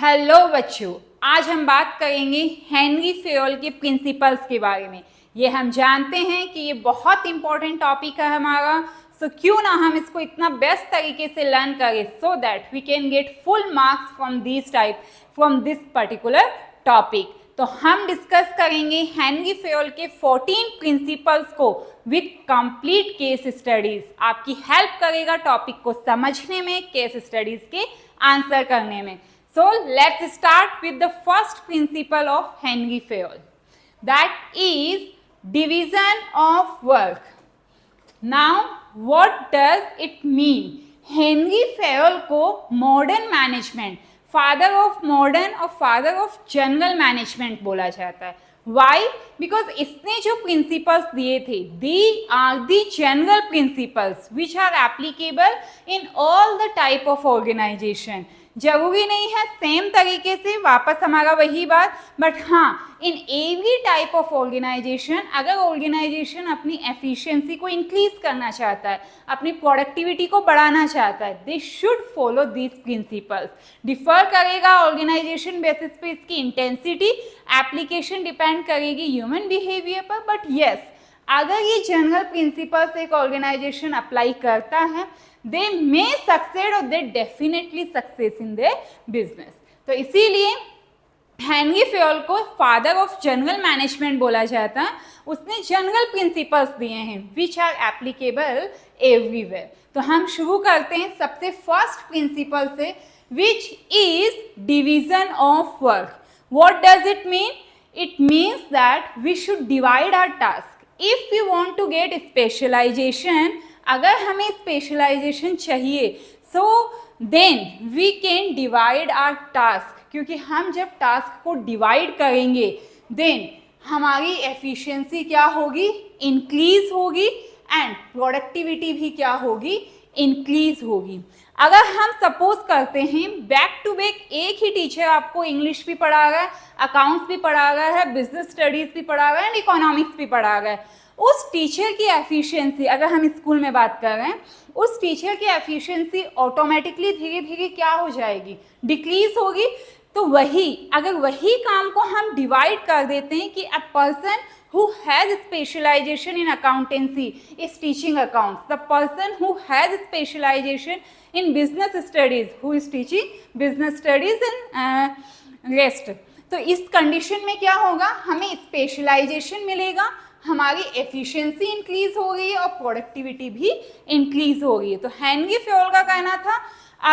Hello बच्चों, आज हम बात करेंगे हेनरी फेयोल के प्रिंसिपल्स के बारे में। ये हम जानते हैं कि ये बहुत इंपॉर्टेंट टॉपिक है हमारा, सो क्यों ना हम इसको इतना बेस्ट तरीके से लर्न करें so that we can get full marks from this particular topic. तो हम डिस्कस करेंगे हेनरी फेयोल के 14 प्रिंसिपल्स को विथ कंप्लीट केस स्टडीज। आपकी हेल्प करेगा टॉपिक को समझने में, केस स्टडीज के आंसर करने में। So let's start with the first principle of Henry Fayol, that is division of work. Now what does it mean? Henry Fayol को modern management, father of modern और father of general management बोला जाता है। Why? Because इसने जो principles दिए थे, they are the general principles which are applicable in all the type of organization. जरूरी नहीं है सेम तरीके से, वापस हमारा वही बात, बट हाँ in every type of organization, अगर ऑर्गेनाइजेशन अपनी एफिशिएंसी को इंक्रीज करना चाहता है, अपनी प्रोडक्टिविटी को बढ़ाना चाहता है, they should follow these principles. Differ करेगा ऑर्गेनाइजेशन बेसिस पे इसकी इंटेंसिटी, एप्लीकेशन डिपेंड करेगी ह्यूमन बिहेवियर पर, बट येस अगर ये जनरल प्रिंसिपल्स एक ऑर्गेनाइजेशन अप्लाई करता है, they may succeed or they definitely success in their business। तो इसीलिए हेनरी फेयोल को फादर ऑफ जनरल मैनेजमेंट बोला जाता है। उसने जनरल प्रिंसिपल्स दिए हैं विच आर एप्लीकेबल एवरीवेयर। तो हम शुरू करते हैं सबसे फर्स्ट प्रिंसिपल से, which is division of work. What does it mean? It means that we should divide our task. If we want to get specialization, अगर हमें स्पेशलाइजेशन चाहिए, so then we can divide our task. क्योंकि हम जब task को divide करेंगे then हमारी efficiency क्या होगी? इंक्रीज होगी, एंड प्रोडक्टिविटी भी क्या होगी? इंक्रीज होगी। अगर हम सपोज करते हैं बैक टू बैक एक ही टीचर आपको इंग्लिश भी पढ़ा रहा है, अकाउंट्स भी पढ़ा रहा है, बिजनेस स्टडीज भी पढ़ा रहा है एंड इकोनॉमिक्स भी पढ़ा रहा है, उस टीचर की एफिशिएंसी, अगर हम स्कूल में बात कर रहे हैं, उस टीचर की एफिशिएंसी ऑटोमेटिकली धीरे धीरे क्या हो जाएगी? डिक्रीज होगी। तो वही अगर वही काम को हम डिवाइड कर देते हैं कि a person who has specialization in accountancy is teaching accounts, the person who has specialization in business studies who is teaching business studies and rest। तो इस कंडीशन में क्या होगा? हमें स्पेशलाइजेशन मिलेगा, हमारी एफिशिएंसी इंक्रीज हो गई है और प्रोडक्टिविटी भी इंक्रीज हो गई है। तो हेनरी फेयोल का कहना था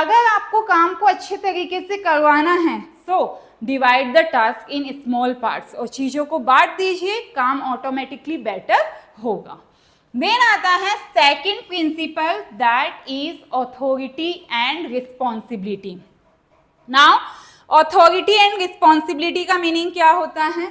अगर आपको काम को अच्छे तरीके से करवाना है, so divide the task in small parts, और चीज़ों को बांट दीजिए, काम ऑटोमेटिकली बेटर होगा। देन आता है second principle, that is authority and responsibility. Now authority and responsibility का मीनिंग क्या होता है?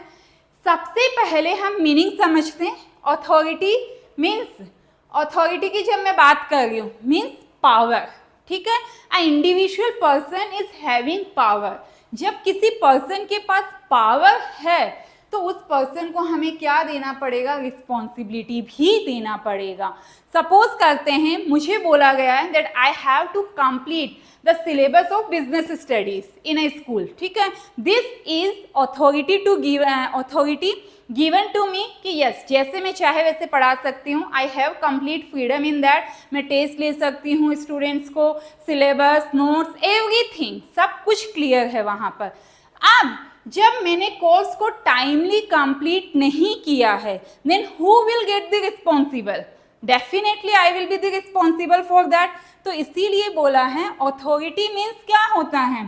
सबसे पहले हम मीनिंग समझते हैं। अथॉरिटी मीन्स, अथॉरिटी की जब मैं बात कर रही हूँ मीन्स पावर, ठीक है? A individual person is having power. जब किसी पर्सन के पास पावर है तो उस पर्सन को हमें क्या देना पड़ेगा? रिस्पॉन्सिबिलिटी भी देना पड़ेगा। सपोज करते हैं मुझे बोला गया है that I have to complete the syllabus of business studies in a school, ठीक है? This is authority to give, authority given to me कि यस जैसे मैं चाहे वैसे पढ़ा सकती हूँ। I have complete freedom in that. मैं टेस्ट ले सकती हूँ स्टूडेंट्स को, सिलेबस, नोट्स, एवरीथिंग, सब कुछ क्लियर है वहाँ पर। अब जब मैंने कोर्स को टाइमली कंप्लीट नहीं किया है, then who will get the responsible? Definitely I will be the responsible for that. तो इसीलिए बोला है अथॉरिटी मीन्स क्या होता है?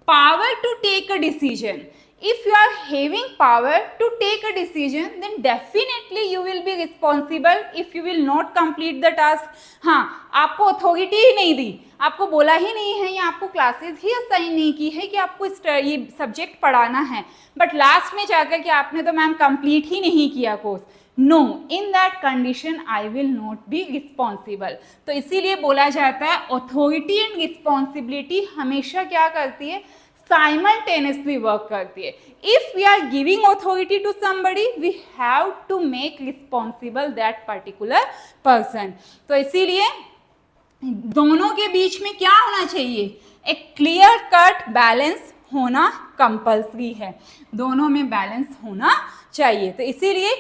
Power to take a decision. If you are having power to take a decision, then definitely you will be responsible if you will not complete the task। हाँ, आपको authority ही नहीं दी, आपको बोला ही नहीं है या आपको क्लासेस ही असाइन नहीं की है कि आपको ये सब्जेक्ट पढ़ाना है, बट लास्ट में जाकर के आपने तो मैम कंप्लीट ही नहीं किया course. No, in that condition I will not be responsible. तो इसीलिए बोला जाता है अथॉरिटी एंड रिस्पॉन्सिबिलिटी हमेशा क्या करती है? साइमल्टेनियसली वर्क करती है। If we are giving authority to somebody, we have to make responsible that particular person. तो इसीलिए दोनों के बीच में क्या होना चाहिए? एक क्लियर कट बैलेंस होना कंपल्सरी है, दोनों में बैलेंस होना चाहिए। तो इसीलिए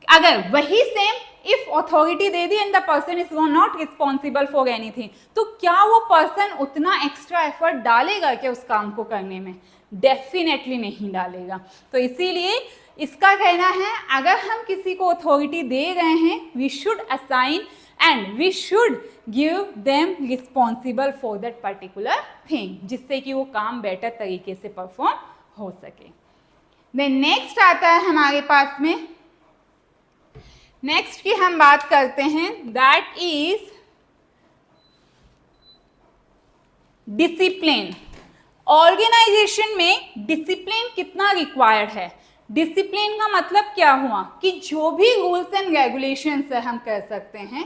अगर वही same if authority they the and the person is not responsible for anything, तो क्या वो पर्सन उतना एक्स्ट्रा एफर्ट डालेगा क्या उस काम को करने में? डेफिनेटली नहीं डालेगा। तो इसीलिए इसका कहना है अगर हम किसी को अथॉरिटी दे रहे हैं, we should assign and we should give them responsible for that particular thing, जिससे कि वो काम बेटर तरीके से परफॉर्म हो सके। देन नेक्स्ट आता है हमारे पास में, नेक्स्ट की हम बात करते हैं, दैट इज डिसिप्लिन। ऑर्गेनाइजेशन में डिसिप्लिन कितना रिक्वायर्ड है? डिसिप्लिन का मतलब क्या हुआ कि जो भी रूल्स एंड रेगुलेशंस है हम कह सकते हैं,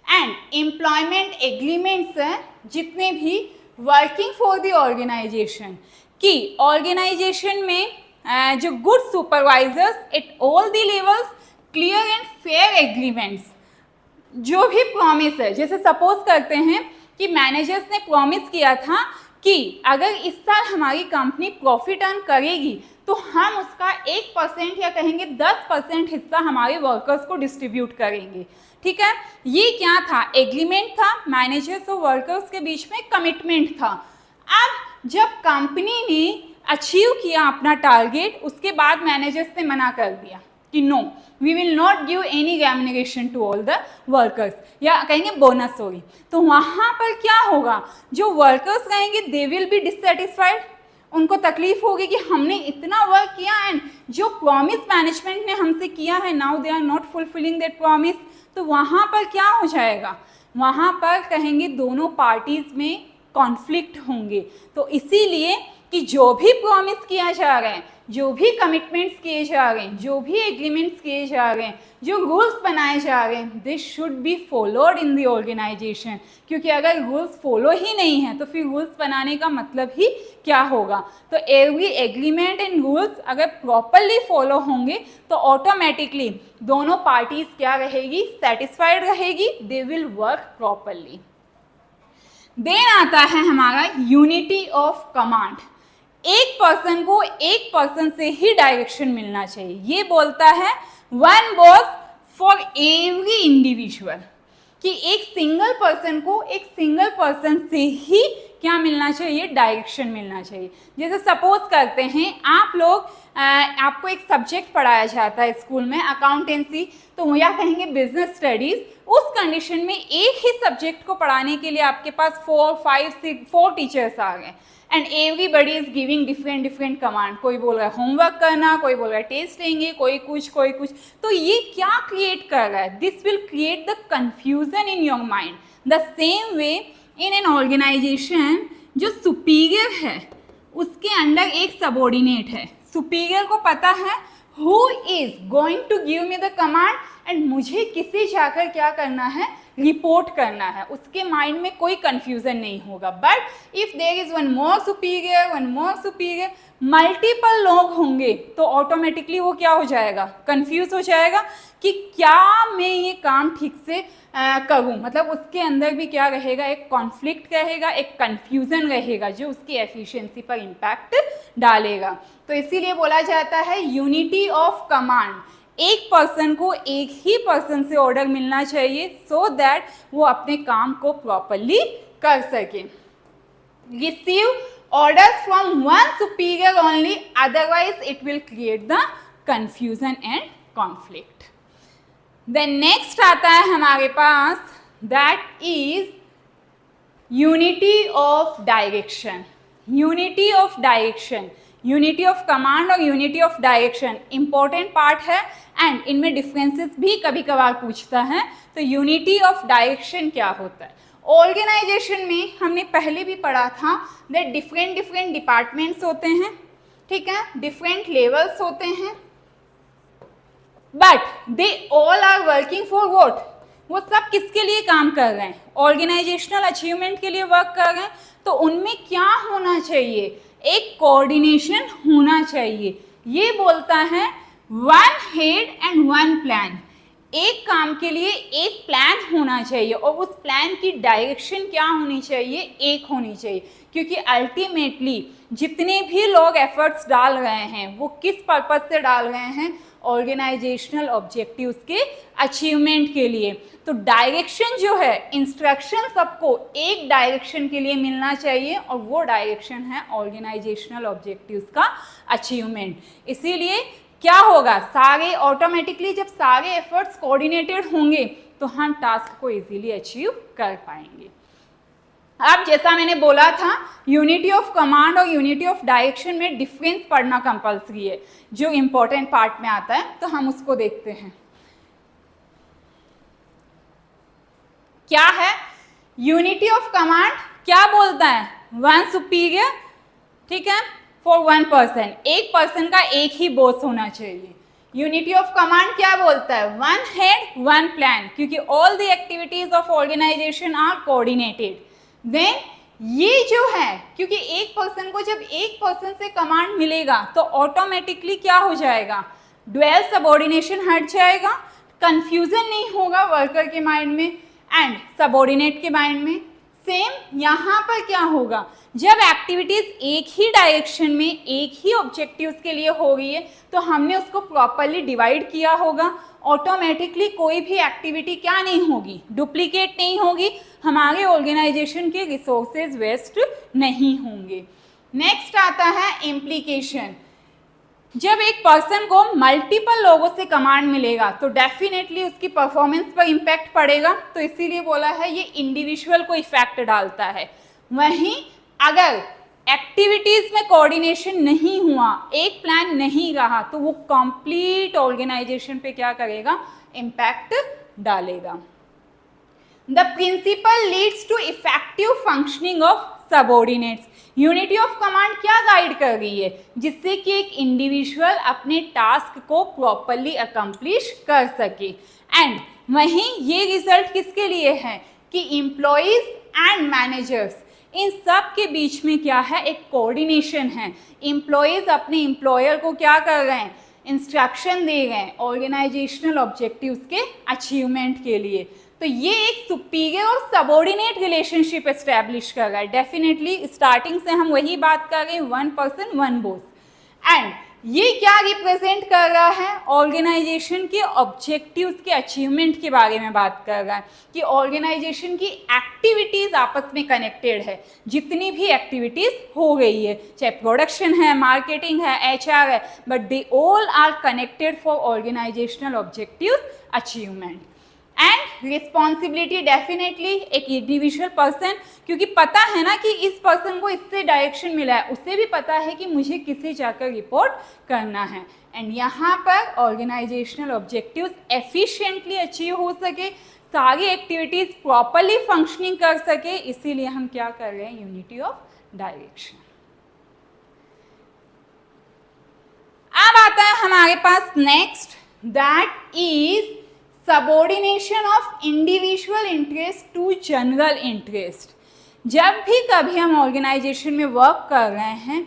एंड एम्प्लॉयमेंट एग्रीमेंट्स हैं जितने भी वर्किंग फॉर द ऑर्गेनाइजेशन, कि ऑर्गेनाइजेशन में जो good supervisors at all the levels, clear and fair agreements, जो भी प्रॉमिस है, जैसे सपोज करते हैं कि मैनेजर्स ने प्रॉमिस किया था कि अगर इस साल हमारी कंपनी प्रॉफिट अर्न करेगी तो हम उसका 1% या कहेंगे 10% हिस्सा हमारे वर्कर्स को डिस्ट्रीब्यूट करेंगे। ठीक है, ये क्या था? एग्रीमेंट था, मैनेजर्स और वर्कर्स के बीच में कमिटमेंट था। अब जब कंपनी ने अचीव किया अपना टारगेट, उसके बाद मैनेजर्स ने मना कर दिया कि no, we will not give any remuneration to all the workers, या कहेंगे बोनस, सॉरी। तो वहाँ पर क्या होगा? जो वर्कर्स रहेंगे दे विल बी डिससेटिस्फाइड, उनको तकलीफ होगी कि हमने इतना वर्क किया एंड जो प्रॉमिस मैनेजमेंट ने हमसे किया है, now they are not fulfilling that promise. तो वहाँ पर क्या हो जाएगा? वहाँ पर कहेंगे दोनों पार्टीज में कॉन्फ्लिक्ट होंगे। तो इसीलिए कि जो भी प्रॉमिस किया जा रहा है, जो भी कमिटमेंट्स किए जा रहे हैं, जो भी एग्रीमेंट्स किए जा रहे हैं, जो रूल्स बनाए जा रहे हैं, this should be followed in the organization. क्योंकि अगर रूल्स फॉलो ही नहीं है तो फिर रूल्स बनाने का मतलब ही क्या होगा? तो एवरी एग्रीमेंट एंड रूल्स अगर प्रॉपरली फॉलो होंगे तो ऑटोमेटिकली दोनों पार्टीज क्या रहेगी? सेटिस्फाइड रहेगी, they will work properly. Then आता है हमारा यूनिटी ऑफ कमांड। एक पर्सन को एक पर्सन से ही डायरेक्शन मिलना चाहिए। ये बोलता है one boss for every individual, कि एक सिंगल पर्सन को एक सिंगल पर्सन से ही क्या मिलना चाहिए? डायरेक्शन मिलना चाहिए। जैसे सपोज करते हैं आप लोग, आपको एक सब्जेक्ट पढ़ाया जाता है स्कूल में, अकाउंटेंसी, तो या कहेंगे बिजनेस स्टडीज। उस कंडीशन में एक ही सब्जेक्ट को पढ़ाने के लिए आपके पास 4, 5, 6 4 टीचर्स आ गए and everybody is giving different command. कोई बोल रहा है होमवर्क करना, कोई बोल रहा है टेस्ट लेंगे, कोई कुछ कोई कुछ। तो ये क्या क्रिएट कर रहा है? This will create the confusion in your mind. The same way in an organization, जो सुपीरियर है उसके अंडर एक सबॉर्डिनेट है। सुपीरियर को पता है who is going to give me the command and मुझे किसे जाकर क्या करना है? रिपोर्ट करना है। उसके माइंड में कोई कंफ्यूजन नहीं होगा। But if there is one more superior, multiple लोग होंगे तो ऑटोमेटिकली वो क्या हो जाएगा? कंफ्यूज हो जाएगा कि क्या मैं ये काम ठीक से करूं। मतलब उसके अंदर भी क्या रहेगा? एक कॉन्फ्लिक्ट रहेगा, एक कंफ्यूजन रहेगा जो उसकी एफिशिएंसी पर इम्पैक्ट डालेगा। तो इसीलिए बोला जाता है यूनिटी ऑफ कमांड। एक पर्सन को एक ही पर्सन से ऑर्डर मिलना चाहिए सो दैट वो अपने काम को प्रॉपरली कर सके। Receive orders from one superior only, otherwise it will create the confusion and conflict. Then next आता है हमारे पास, that is unity of direction. Unity of direction, unity of command और unity of direction important part है and इनमें differences भी कभी कभार पूछता है। तो unity of direction क्या होता है? ऑर्गेनाइजेशन में हमने पहले भी पढ़ा था दैट डिफरेंट डिपार्टमेंट्स होते हैं, ठीक है, डिफरेंट लेवल्स होते हैं, but they all are working for what? वो सब किसके लिए काम कर रहे हैं? ऑर्गेनाइजेशनल अचीवमेंट के लिए वर्क कर रहे हैं। तो उनमें क्या होना चाहिए? एक कोऑर्डिनेशन होना चाहिए। ये बोलता है one head and one plan. एक काम के लिए एक प्लान होना चाहिए और उस प्लान की डायरेक्शन क्या होनी चाहिए, एक होनी चाहिए, क्योंकि अल्टीमेटली जितने भी लोग एफर्ट्स डाल रहे हैं वो किस पर्पज से डाल रहे हैं, ऑर्गेनाइजेशनल ऑब्जेक्टिव्स के अचीवमेंट के लिए। तो डायरेक्शन जो है, इंस्ट्रक्शन सबको एक डायरेक्शन के लिए मिलना चाहिए और वो डायरेक्शन है ऑर्गेनाइजेशनल ऑब्जेक्टिव्स का अचीवमेंट। इसीलिए क्या होगा, सारे ऑटोमेटिकली जब सारे एफर्ट्स कोऑर्डिनेटेड होंगे तो हम टास्क को इजीली अचीव कर पाएंगे। अब जैसा मैंने बोला था, यूनिटी ऑफ कमांड और यूनिटी ऑफ डायरेक्शन में डिफरेंस पढ़ना कंपल्सरी है, जो इंपॉर्टेंट पार्ट में आता है, तो हम उसको देखते हैं। क्या है यूनिटी ऑफ कमांड? क्या बोलता है, वन सुपीरियर, ठीक है, फॉर वन पर्सन, एक पर्सन का एक ही बॉस होना चाहिए। यूनिटी ऑफ कमांड क्या बोलता है, वन हेड वन प्लान, क्योंकि all the activities of organization are coordinated. Then ये जो है, क्योंकि एक पर्सन को जब एक पर्सन से कमांड मिलेगा तो ऑटोमेटिकली क्या हो जाएगा, ड्वेल सबऑर्डिनेशन हट जाएगा, कंफ्यूजन नहीं होगा वर्कर के माइंड में एंड सबऑर्डिनेट के माइंड में। सेम यहाँ पर क्या होगा, जब एक्टिविटीज एक ही डायरेक्शन में एक ही ऑब्जेक्टिव्स के लिए हो रही है तो हमने उसको प्रॉपरली डिवाइड किया होगा, ऑटोमेटिकली कोई भी एक्टिविटी क्या नहीं होगी, डुप्लीकेट नहीं होगी, हमारे ऑर्गेनाइजेशन के रिसोर्सेज वेस्ट नहीं होंगे। नेक्स्ट आता है इम्प्लीकेशन। जब एक पर्सन को मल्टीपल लोगों से कमांड मिलेगा तो डेफिनेटली उसकी परफॉर्मेंस पर इम्पैक्ट पड़ेगा, तो इसीलिए बोला है ये इंडिविजुअल को इफेक्ट डालता है। वहीं अगर एक्टिविटीज में कोऑर्डिनेशन नहीं हुआ, एक प्लान नहीं रहा, तो वो कंप्लीट ऑर्गेनाइजेशन पे क्या करेगा, इम्पैक्ट डालेगा। The principle leads to effective functioning of subordinates. Unity of command क्या गाइड कर रही है, जिससे कि एक इंडिविजुअल अपने टास्क को प्रॉपरली अकम्प्लिश कर सके। एंड वहीं ये रिजल्ट किसके लिए है कि एम्प्लॉइज एंड मैनेजर्स, इन सब के बीच में क्या है, एक कोऑर्डिनेशन है। एम्प्लॉइज अपने एम्प्लॉयर को क्या कर रहे हैं, इंस्ट्रक्शन दे रहे हैं ऑर्गेनाइजेशनल ऑब्जेक्टिव्स के अचीवमेंट के लिए। तो ये एक सुपीरियर और सबऑर्डिनेट रिलेशनशिप एस्टैब्लिश कर रहा है। डेफिनेटली स्टार्टिंग से हम वही बात कर रहे हैं, one person one boss. And ये क्या रिप्रेजेंट कर रहा है, ऑर्गेनाइजेशन के ऑब्जेक्टिव्स के अचीवमेंट के बारे में बात कर रहा है कि ऑर्गेनाइजेशन की एक्टिविटीज आपस में कनेक्टेड है। जितनी भी एक्टिविटीज हो गई है, चाहे प्रोडक्शन है, मार्केटिंग है, HR है, but they all are connected for organizational objectives achievement. And responsibility definitely एक इंडिविजुअल पर्सन, क्योंकि पता है ना कि इस पर्सन को इससे डायरेक्शन मिला है, उसे भी पता है कि मुझे किसे जाकर रिपोर्ट करना है। एंड यहाँ पर ऑर्गेनाइजेशनल ऑब्जेक्टिव्स एफिशिएंटली अचीव हो सके, सारी एक्टिविटीज प्रॉपरली फंक्शनिंग कर सके, इसीलिए हम क्या कर रहे हैं, यूनिटी ऑफ डायरेक्शन। अब आता है हमारे पास next, that is subordination of individual interest to general interest. जब भी कभी हम ऑर्गेनाइजेशन में वर्क कर रहे हैं,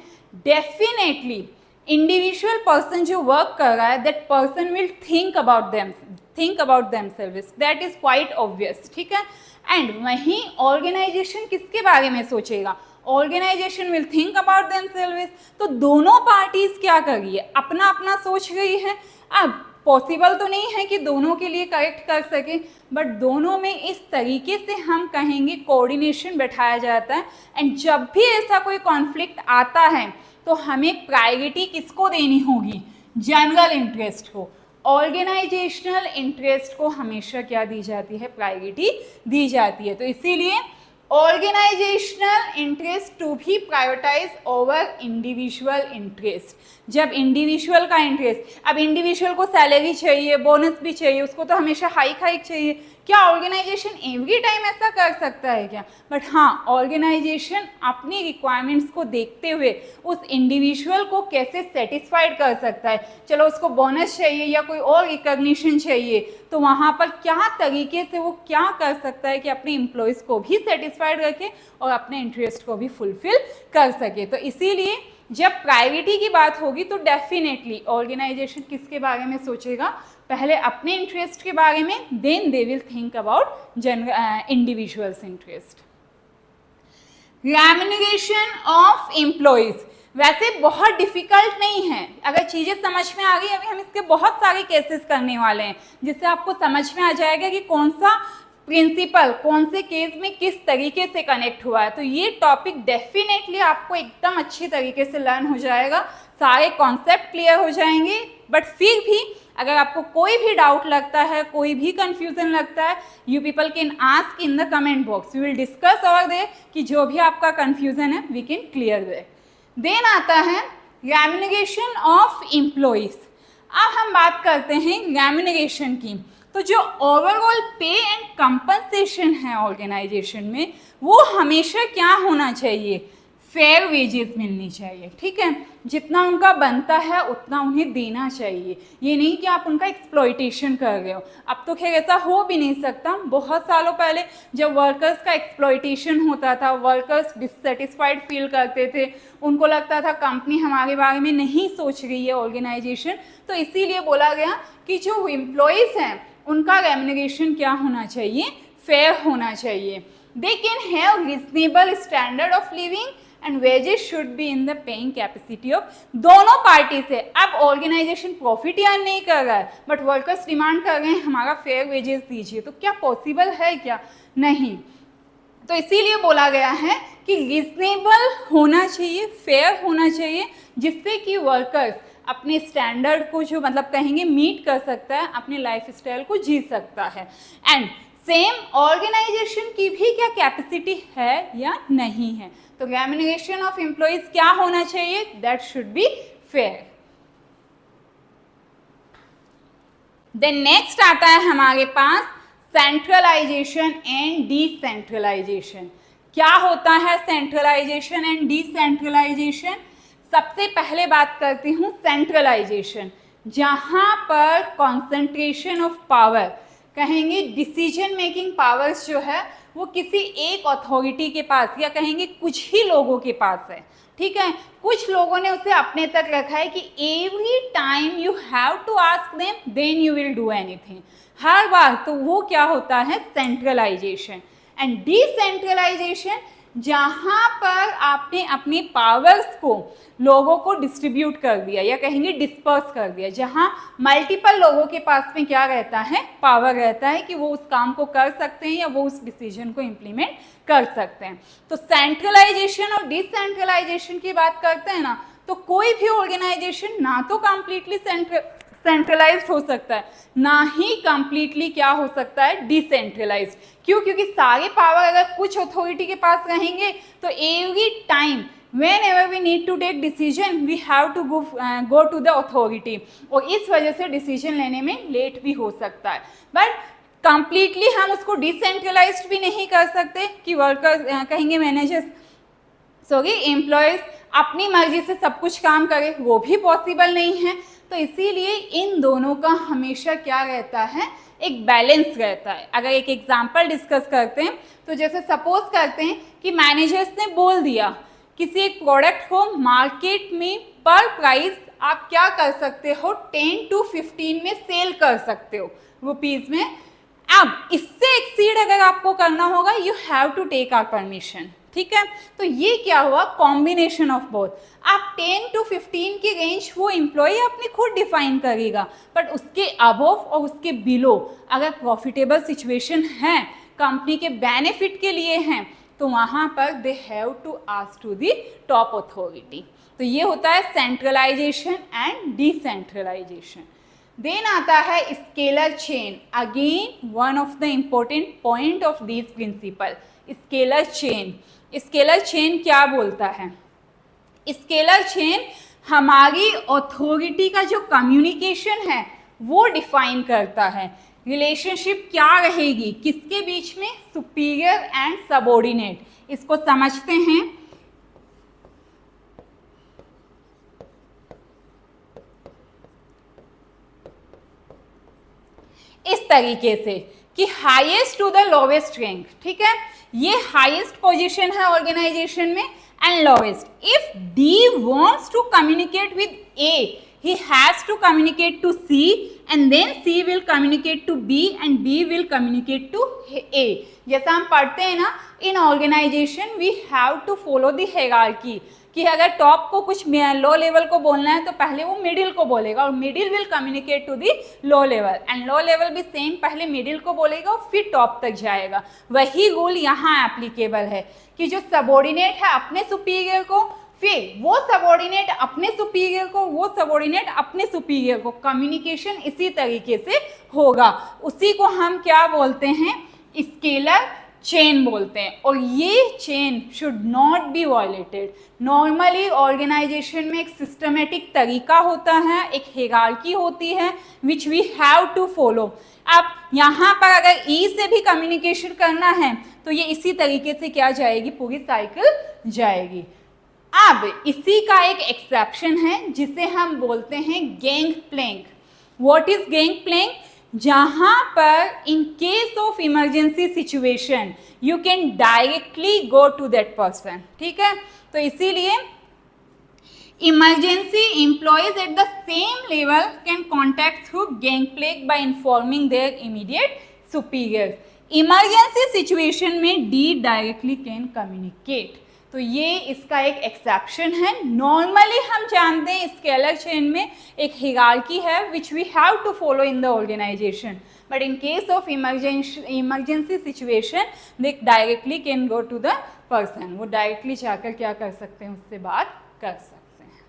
डेफिनेटली इंडिविजुअल पर्सन जो वर्क कर रहा है, that person will think about themselves, that is quite obvious, ठीक है। एंड वहीं ऑर्गेनाइजेशन किसके बारे में सोचेगा, organization will think about themselves. तो दोनों पार्टीज क्या कर रही है, अपना अपना सोच रही है। अब पॉसिबल तो नहीं है कि दोनों के लिए करेक्ट कर सके, बट दोनों में इस तरीके से हम कहेंगे कोऑर्डिनेशन बैठाया जाता है। एंड जब भी ऐसा कोई कॉन्फ्लिक्ट आता है तो हमें प्रायोरिटी किसको देनी होगी, जनरल इंटरेस्ट को। ऑर्गेनाइजेशनल इंटरेस्ट को हमेशा क्या दी जाती है, प्रायोरिटी दी जाती है। तो इसीलिए ऑर्गेनाइजेशनल इंटरेस्ट टू भी प्रायोरिटाइज ओवर इंडिविजुअल इंटरेस्ट। जब इंडिविजुअल का इंटरेस्ट, अब इंडिविजुअल को सैलरी चाहिए, बोनस भी चाहिए, उसको तो हमेशा हाइक चाहिए। क्या ऑर्गेनाइजेशन एवरी टाइम ऐसा कर सकता है क्या? बट हाँ, ऑर्गेनाइजेशन अपनी रिक्वायरमेंट्स को देखते हुए उस इंडिविजुअल को कैसे सेटिस्फाइड कर सकता है। चलो उसको बोनस चाहिए या कोई और रिकॉग्निशन चाहिए, तो वहाँ पर क्या तरीके से वो क्या कर सकता है कि अपने एम्प्लॉयज़ को भी सेटिस्फाइड रखे और अपने इंटरेस्ट को भी फुलफिल कर सके। तो इसीलिए जब प्रायोरिटी की बात होगी तो डेफिनेटली ऑर्गेनाइजेशन किसके बारे में सोचेगा, पहले अपने इंटरेस्ट के बारे में, then they will think about individuals interest. Remuneration of employees, वैसे बहुत डिफिकल्ट नहीं है, अगर चीज़ें समझ में आ गई, अभी हम इसके बहुत सारे केसेस करने वाले हैं जिससे आपको समझ में आ जाएगा कि कौन सा प्रिंसिपल कौन से केस में किस तरीके से कनेक्ट हुआ है। तो ये टॉपिक डेफिनेटली आपको एकदम अच्छी तरीके से लर्न हो जाएगा, सारे कॉन्सेप्ट क्लियर हो जाएंगे। बट फिर भी अगर आपको कोई भी डाउट लगता है, कोई भी कंफ्यूजन लगता है, you people can ask in the comment box, we will discuss over there कि जो भी आपका कंफ्यूजन है we can clear there. Then आता है रेम्यूनरेशन ऑफ एम्प्लॉइज। अब हम बात करते हैं रेम्यूनरेशन की। तो जो ओवरऑल पे एंड कंपनसेशन है ऑर्गेनाइजेशन में, वो हमेशा क्या होना चाहिए, फेयर वेजेस मिलनी चाहिए। ठीक है, जितना उनका बनता है उतना उन्हें देना चाहिए, ये नहीं कि आप उनका एक्सप्लॉइटेशन कर रहे हो। अब तो खैर ऐसा हो भी नहीं सकता, बहुत सालों पहले जब वर्कर्स का एक्सप्लॉइटेशन होता था, वर्कर्स डिससेटिस्फाइड फील करते थे, उनको लगता था कंपनी हमारे बारे में नहीं सोच रही है ऑर्गेनाइजेशन, तो इसीलिए बोला गया कि जो एम्प्लॉयज़ हैं उनका रेम्यूनरेशन क्या होना चाहिए, फेयर होना चाहिए। They can have reasonable standard of living and wages should be in the paying capacity of दोनों पार्टी से। अब ऑर्गेनाइजेशन प्रॉफिट अर्न नहीं कर रहा है बट वर्कर्स डिमांड कर रहे हैं हमारा फेयर वेजेस दीजिए, तो क्या पॉसिबल है क्या? नहीं। तो इसीलिए बोला गया है कि रिजनेबल होना चाहिए, फेयर होना चाहिए, जिससे कि वर्कर्स अपने स्टैंडर्ड को जो मतलब कहेंगे मीट कर सकता है, अपने लाइफ स्टाइल को जी सकता है। एंड सेम ऑर्गेनाइजेशन की भी क्या कैपेसिटी है या नहीं है। तो रेम्यूनरेशन ऑफ एम्प्लॉइज क्या होना चाहिए, that should be fair. Then next आता है हमारे पास सेंट्रलाइजेशन एंड डिसेंट्रलाइजेशन। क्या होता है सेंट्रलाइजेशन एंड डिसेंट्रलाइजेशन? सबसे पहले बात करती हूँ सेंट्रलाइजेशन, जहाँ पर कॉन्सेंट्रेशन ऑफ पावर, कहेंगे डिसीजन मेकिंग पावर्स जो है वो किसी एक अथॉरिटी के पास या कहेंगे कुछ ही लोगों के पास है। ठीक है, कुछ लोगों ने उसे अपने तक रखा है कि every time you have to ask them then you will do anything, हर बार। तो वो क्या होता है सेंट्रलाइजेशन। एंड डिसेंट्रलाइजेशन, जहाँ पर आपने अपने पावर्स को लोगों को डिस्ट्रीब्यूट कर दिया या कहेंगे डिस्पर्स कर दिया, जहाँ मल्टीपल लोगों के पास में क्या रहता है, पावर रहता है कि वो उस काम को कर सकते हैं या वो उस डिसीजन को इम्प्लीमेंट कर सकते हैं। तो सेंट्रलाइजेशन और डिसेंट्रलाइजेशन की बात करते हैं ना, तो कोई भी ऑर्गेनाइजेशन ना तो कम्प्लीटली सेंट्रलाइज्ड हो सकता है, ना ही कंप्लीटली क्या हो सकता है, डिसेंट्रलाइज्ड। क्यों? क्योंकि सारे पावर अगर कुछ अथॉरिटी के पास रहेंगे तो every time whenever we need to take decision we have to go to the authority, और इस वजह से डिसीजन लेने में लेट भी हो सकता है। बट कंप्लीटली हम उसको डिसेंट्रलाइज्ड भी नहीं कर सकते कि वर्कर्स कहेंगे मैनेजर्स एम्प्लॉयज़ अपनी मर्जी से सब कुछ काम करें, वो भी पॉसिबल नहीं है। तो इसीलिए इन दोनों का हमेशा क्या रहता है, एक बैलेंस रहता है। अगर एक एग्जांपल डिस्कस करते हैं तो जैसे सपोज करते हैं कि मैनेजर्स ने बोल दिया किसी एक प्रोडक्ट को मार्केट में पर प्राइस आप क्या कर सकते हो, 10 to 15 में सेल कर सकते हो रुपीज़ में। अब इससे एक्सीड अगर आपको करना होगा you have to take our permission. ठीक है, तो ये क्या हुआ, कॉम्बिनेशन ऑफ बोथ। आप 10 to 15 की रेंज वो एम्प्लॉय अपनी खुद डिफाइन करेगा, बट उसके अबव और उसके बिलो अगर प्रॉफिटेबल सिचुएशन है, कंपनी के बेनिफिट के लिए हैं, तो वहाँ पर they have to ask to the top authority. तो ये होता है सेंट्रलाइजेशन एंड डिसेंट्रलाइजेशन। देन आता है scalar chain, again one of the important point of this principle, scalar chain. Scalar chain क्या बोलता है? स्केलर चेन हमारी अथॉरिटी का जो कम्युनिकेशन है वो डिफाइन करता है। रिलेशनशिप क्या रहेगी किसके बीच में, सुपीरियर एंड सबऑर्डिनेट। इसको समझते हैं। इस तरीके से कि highest to the lowest rank. ठीक है, ये हाईएस्ट पोजीशन है ऑर्गेनाइजेशन में and lowest. If D wants to communicate with A, he has to communicate to C and then C will communicate to B and B will communicate to A. जैसा हम पढ़ते हैं ना, in organization we have to follow the hierarchy, कि अगर top को कुछ low level को बोलना है तो पहले वो मिडिल को बोलेगा और middle will communicate to the low level and low level भी सेम पहले मिडिल को बोलेगा और फिर टॉप तक जाएगा। वही रूल यहाँ एप्लीकेबल है कि जो सबऑर्डिनेट है अपने सुपीरियर को, फिर वो सबऑर्डिनेट अपने सुपीरियर को, वो सबऑर्डिनेट अपने सुपीरियर को, कम्युनिकेशन इसी तरीके से होगा। उसी को हम क्या बोलते हैं, स्केलर चेन बोलते हैं और ये chain should not be violated. Normally organization में एक सिस्टमेटिक तरीका होता है, एक हायरार्की होती है which we have to follow. अब यहाँ पर अगर ई से भी कम्युनिकेशन करना है तो ये इसी तरीके से क्या जाएगी, पूरी साइकिल जाएगी। अब इसी का एक एक्सेप्शन है जिसे हम बोलते हैं gang plank. What is gang plank? जहां पर in case of emergency situation you can directly go to that person. ठीक है, तो इसीलिए emergency employees at the same level can contact through gang plank by informing their immediate superiors. Emergency situation में D directly can communicate, तो ये इसका एक exception है। नॉर्मली हम जानते हैं स्केलर चेन में एक हायरार्की है which we have to follow in the organisation, but in case of emergency situation they directly can go to the person. वो डायरेक्टली जाकर क्या कर सकते हैं, उससे बात कर सकते हैं।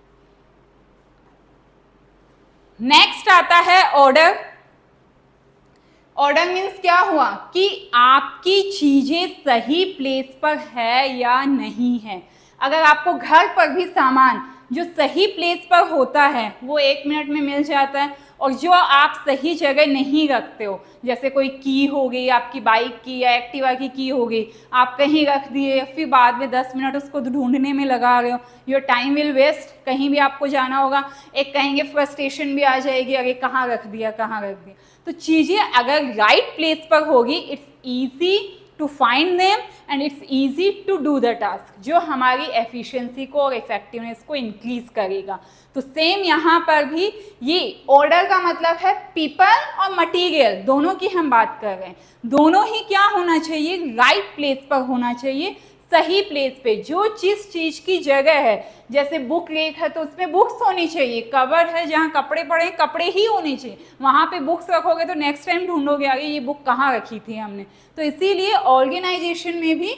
नेक्स्ट आता है ऑर्डर। ऑर्डर मीन्स क्या हुआ कि आपकी चीजें सही प्लेस पर है या नहीं है। अगर आपको घर पर भी सामान जो सही प्लेस पर होता है वो 1 मिनट में मिल जाता है और जो आप सही जगह नहीं रखते हो, जैसे कोई की हो गई आपकी बाइक की या एक्टिवा की की हो गई, आप कहीं रख दिए फिर बाद में 10 मिनट उसको ढूंढने में लगा रहे हो, योर टाइम विल वेस्ट। कहीं भी आपको जाना होगा, एक कहेंगे फ्रस्ट्रेशन भी आ जाएगी, अरे कहाँ रख दिया कहाँ रख दिया। तो चीज़ें अगर राइट प्लेस पर होगी it's easy to find them and it's easy to do the task, जो हमारी एफिशिएंसी को और इफेक्टिवनेस को इंक्रीज करेगा। तो सेम यहाँ पर भी ये ऑर्डर का मतलब है पीपल और मटेरियल दोनों की हम बात कर रहे हैं। दोनों ही क्या होना चाहिए, राइट प्लेस पर होना चाहिए, सही प्लेस पे। जो जिस चीज़ की जगह है, जैसे बुक रेक है तो उसमें बुक्स होनी चाहिए, कवर है जहाँ कपड़े पड़े हैं कपड़े ही होने चाहिए, वहाँ पे बुक्स रखोगे तो नेक्स्ट टाइम ढूंढोगे आगे ये बुक कहाँ रखी थी हमने। तो इसीलिए ऑर्गेनाइजेशन में भी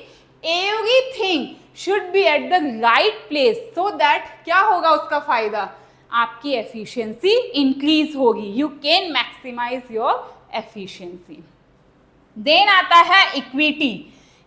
everything should be at the right place, so that क्या होगा उसका फायदा, आपकी एफिशिएंसी इंक्रीज होगी, you can maximise your efficiency. Then आता है equity.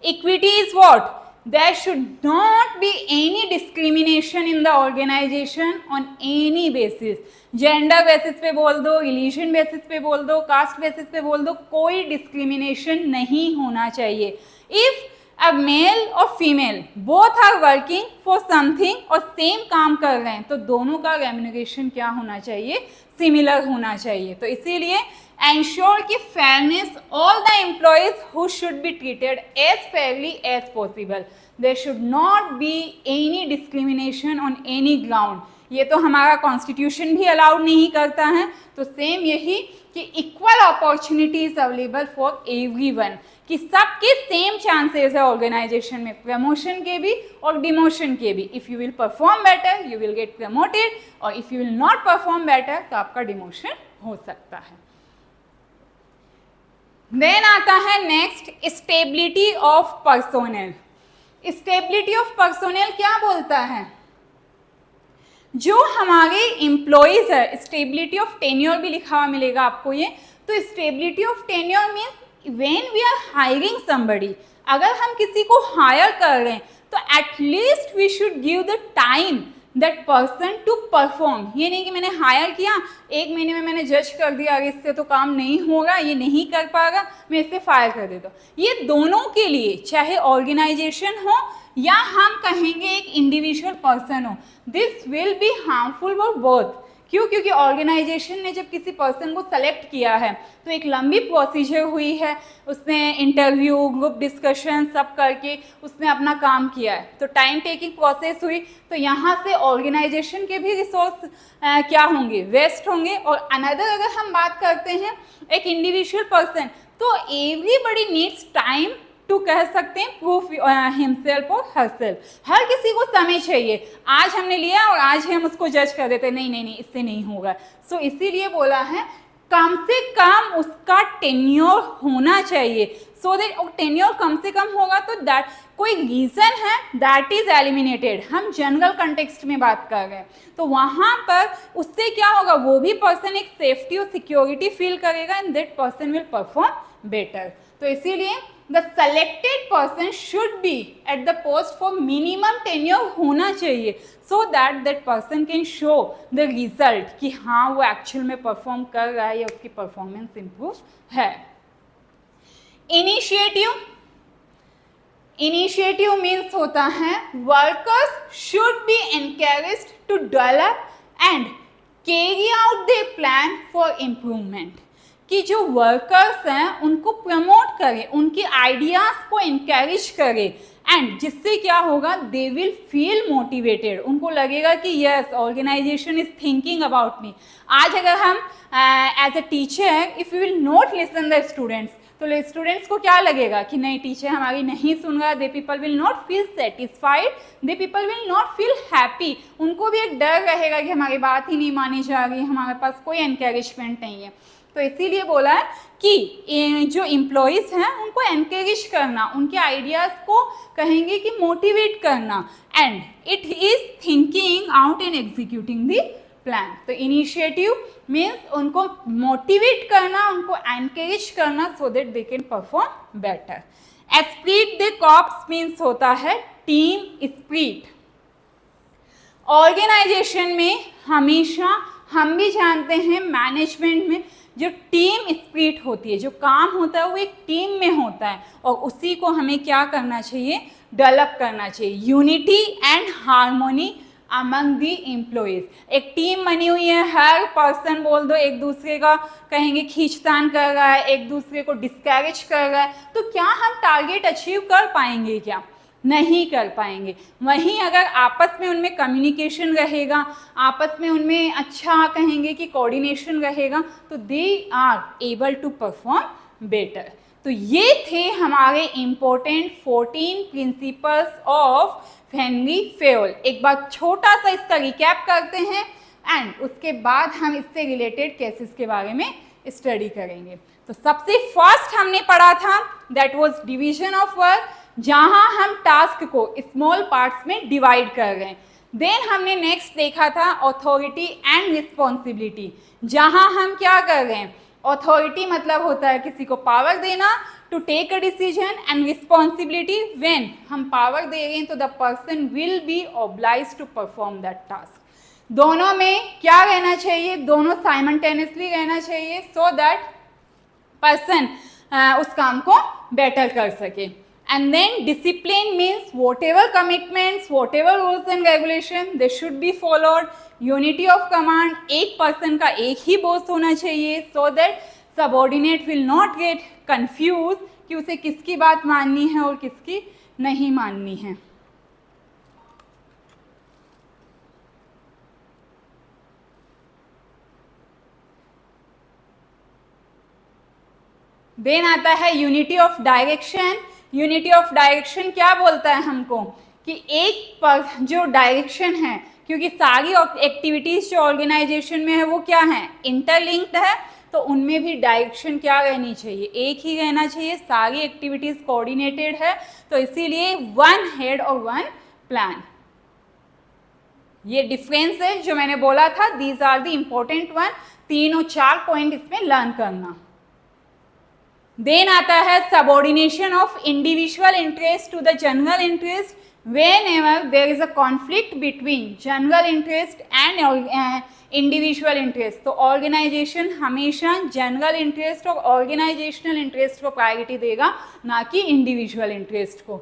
Equity is what? There should not be any discrimination in the organization on any basis. Gender basis पे बोल दो, रिलीजन बेसिस पे बोल दो, कास्ट बेसिस पे बोल दो, कोई डिस्क्रिमिनेशन नहीं होना चाहिए। इफ अ मेल और female both are working for something और सेम काम कर रहे हैं तो दोनों का रेम्युनरेशन क्या होना चाहिए, सिमिलर होना चाहिए। तो इसीलिए ensure कि fairness all the employees who should be treated as fairly as possible. There should not be any discrimination on any ground. ये तो हमारा कॉन्स्टिट्यूशन भी अलाउड नहीं करता है। तो सेम यही कि equal opportunities available for everyone, कि सबके सेम चांसेस है ऑर्गेनाइजेशन में, प्रमोशन के भी और डिमोशन के भी। If you will perform better you will get promoted और if you will not perform better तो आपका डिमोशन हो सकता है। देन आता है next stability of personnel. Stability of personnel क्या बोलता है, जो हमारे एम्प्लॉयज़ है, स्टेबिलिटी ऑफ टेन्योर भी लिखा हुआ मिलेगा आपको ये। तो stability of tenure means when we are hiring somebody, अगर हम किसी को हायर कर रहे हैं तो at least we should give the time that person to perform. ये नहीं कि मैंने हायर किया 1 महीने में मैंने जज कर दिया अगर इससे तो काम नहीं होगा, ये नहीं कर पाएगा, मैं इससे फायर कर देता हूँ। ये दोनों के लिए, चाहे ऑर्गेनाइजेशन हो या हम कहेंगे एक इंडिविजुअल पर्सन हो, this will be harmful for both. क्यों? क्योंकि ऑर्गेनाइजेशन ने जब किसी पर्सन को सेलेक्ट किया है तो एक लंबी प्रोसीजर हुई है, उसने इंटरव्यू, ग्रुप डिस्कशन सब करके उसने अपना काम किया है, तो टाइम टेकिंग प्रोसेस हुई। तो यहाँ से ऑर्गेनाइजेशन के भी रिसोर्स क्या होंगे? वेस्ट होंगे। और अनदर अगर हम बात करते हैं एक इंडिविजुअल पर्सन, तो एवरीबडी नीड्स टाइम टू कह सकते हैं प्रूफ हिमसेल्फ और हरसेल्फ। हर किसी को समय चाहिए। आज हमने लिया और आज ही हम उसको जज कर देते, नहीं नहीं नहीं इससे नहीं होगा। सो इसीलिए बोला है कम से कम उसका टेन्योर होना चाहिए, सो दैट टेन्योर कम से कम होगा तो दैट कोई रीजन है दैट इज एलिमिनेटेड। हम जनरल कंटेक्स्ट में बात कर रहे हैं, तो वहां पर उससे क्या होगा? वो भी पर्सन एक सेफ्टी और सिक्योरिटी फील करेगा and that person will perform better. तो इसीलिए the selected person should be at the post for minimum tenure होना चाहिए, so that person can show the result कि हाँ वो एक्चुअल में परफॉर्म कर रहा है या उसकी परफॉर्मेंस इम्प्रूव है। इनिशिएटिव मीन्स होता है workers should be encouraged to develop and carry out their plan for improvement, कि जो वर्कर्स हैं उनको प्रमोट करें, उनके आइडियाज़ को इनकरेज करें एंड जिससे क्या होगा? They will feel motivated. उनको लगेगा कि yes organisation is thinking about me. आज अगर हम as a teacher if you will not listen the students, तो स्टूडेंट्स को क्या लगेगा कि नहीं टीचर हमारी नहीं सुन रहा, they people will not feel satisfied, they people will not feel happy. उनको भी एक डर रहेगा कि हमारी बात ही नहीं मानी जा रही, हमारे पास कोई एनकरेजमेंट नहीं है। तो इसीलिए बोला है कि जो एम्प्लॉयज़ हैं उनको एनकरेज करना, उनके आइडियाज़ को कहेंगे कि मोटिवेट करना and it is thinking out and executing the plan. तो इनिशिएटिव मीन्स उनको मोटिवेट करना, उनको एनकरेज करना सो that they can perform better. Esprit the corps means होता है टीम स्पिरिट। ऑर्गेनाइजेशन में हमेशा हम भी जानते हैं मैनेजमेंट में जो टीम स्पिरिट होती है, जो काम होता है वो एक टीम में होता है और उसी को हमें क्या करना चाहिए? डेवलप करना चाहिए। Unity and harmony among the employees. एक टीम बनी हुई है, हर पर्सन बोल दो एक दूसरे का कहेंगे खींचतान कर रहा है, एक दूसरे को डिस्करेज कर रहा है, तो क्या हम टारगेट अचीव कर पाएंगे? क्या नहीं कर पाएंगे। वहीं अगर आपस में उनमें कम्युनिकेशन रहेगा, आपस में उनमें अच्छा कहेंगे कि कोऑर्डिनेशन रहेगा, तो they are able to perform better. तो ये थे हमारे important 14 principles of Henry Fayol. एक बार छोटा सा इसका रिकैप करते हैं एंड उसके बाद हम इससे रिलेटेड केसेस के बारे में स्टडी करेंगे। तो सबसे फर्स्ट हमने पढ़ा था that was division of work, जहां हम टास्क को स्मॉल पार्ट्स में डिवाइड कर रहे हैं। देन हमने नेक्स्ट देखा था ऑथोरिटी एंड रिस्पॉन्सिबिलिटी, जहां हम क्या कर रहे हैं? ऑथोरिटी मतलब होता है किसी को पावर देना to take a decision and responsibility when हम पावर दे रहे हैं तो the person will be obliged to perform that task. दोनों में क्या रहना चाहिए? दोनों साइमल्टेनियसली रहना चाहिए सो दैट पर्सन उस काम को बेटर कर सके। And then discipline means whatever commitments, whatever rules and regulation, they should be followed. Unity of command, एक person का एक ही बॉस होना चाहिए so that subordinate will not get confused कि उसे किसकी बात माननी है और किसकी नहीं माननी है। देन आता है unity of direction. Unity of direction क्या बोलता है हमको कि एक जो डायरेक्शन है, क्योंकि सारी एक्टिविटीज़ जो ऑर्गेनाइजेशन में है वो क्या है? इंटरलिंक्ड है, तो उनमें भी डायरेक्शन क्या रहनी चाहिए? एक ही रहना चाहिए। सारी एक्टिविटीज़ कोऑर्डिनेटेड है, तो इसीलिए वन हेड और वन प्लान। ये डिफरेंस है जो मैंने बोला था, these are the important one. 3 और 4 पॉइंट इसमें लर्न करना। देन आता है subordination of individual interest to the general interest whenever there is a conflict between general interest and individual interest। तो ऑर्गेनाइजेशन हमेशा जनरल इंटरेस्ट और ऑर्गेनाइजेशनल इंटरेस्ट को priority देगा, ना कि इंडिविजुअल इंटरेस्ट को।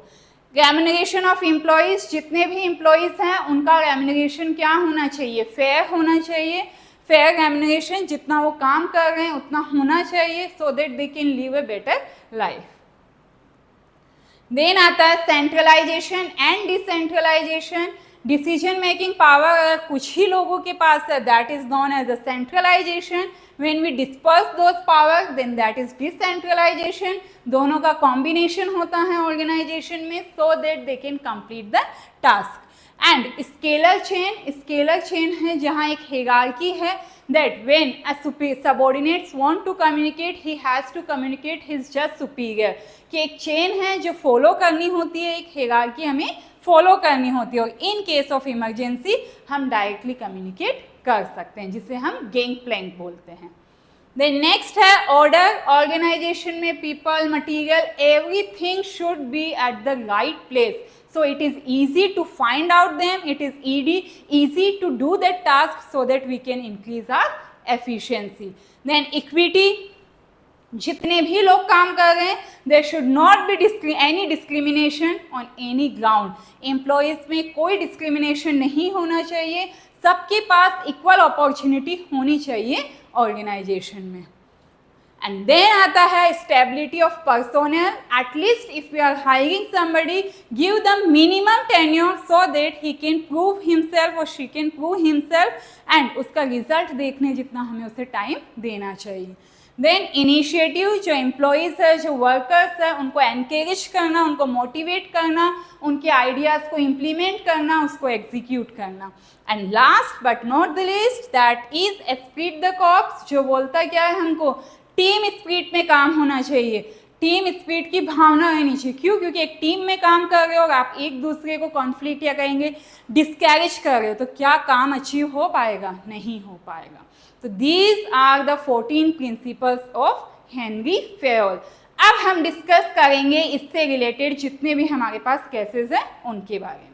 रेम्युनरेशन ऑफ एम्प्लॉयज़, जितने भी एम्प्लॉयज़ हैं उनका रेम्युनरेशन क्या होना चाहिए? फेयर होना चाहिए। फेयर रेम्यूनरेशन, जितना वो काम कर रहे हैं उतना होना चाहिए, so that they can live a better life. Then आता है centralisation and decentralisation. Decision making power अगर कुछ ही लोगों के पास है, that is known as a centralisation. When we disperse those power, then that is decentralisation. दोनों का कॉम्बिनेशन होता है ऑर्गेनाइजेशन में, so that they can complete the task. And scalar chain है जहाँ एक हिरार्की है, that when a subordinates want to communicate, he has to communicate his just superior, कि एक चेन है जो फॉलो करनी होती है, एक हिरार्की हमें फॉलो करनी होती है, और इन केस ऑफ इमरजेंसी हम डायरेक्टली कम्युनिकेट कर सकते हैं, जिसे हम गैंग प्लैंक बोलते हैं। देन नेक्स्ट है ऑर्डर। ऑर्गेनाइजेशन में people, material, everything should be at the right place, so it is easy to find out them, it is easy to do that task, so that we can increase our efficiency. Then equity, जितने भी लोग काम कर रहे हैं, there should not be any discrimination on any ground. Employees में कोई discrimination नहीं होना चाहिए, सबके पास इक्वल अपॉर्चुनिटी होनी चाहिए ऑर्गेनाइजेशन में। एंड देन आता है stability of personnel. At least if we are hiring somebody, give the minimum tenure so that he can prove himself और she can prove himself, and उसका रिजल्ट देखने जितना हमें उसे टाइम देना चाहिए। देन इनिशिएटिव, जो एम्प्लॉयज़ है, जो वर्कर्स है, उनको एनकरेज करना, उनको मोटिवेट करना, उनके आइडियाज़ को इम्प्लीमेंट करना, उसको एग्जीक्यूट करना। And last but not the least, that is Spirit the corps, जो बोलता क्या है हमको, टीम स्पिरिट में काम होना चाहिए, टीम स्पिरिट की भावना रहनी चाहिए। क्यों? क्योंकि एक टीम में काम कर रहे हो और आप एक दूसरे को कॉन्फ्लिक्ट या कहेंगे डिस्करेज कर रहे हो, तो क्या काम अचीव हो पाएगा? नहीं हो पाएगा। तो these are the 14 principles of Henry Fayol. अब हम डिस्कस करेंगे इससे रिलेटेड जितने भी हमारे पास केसेस हैं उनके बारे में।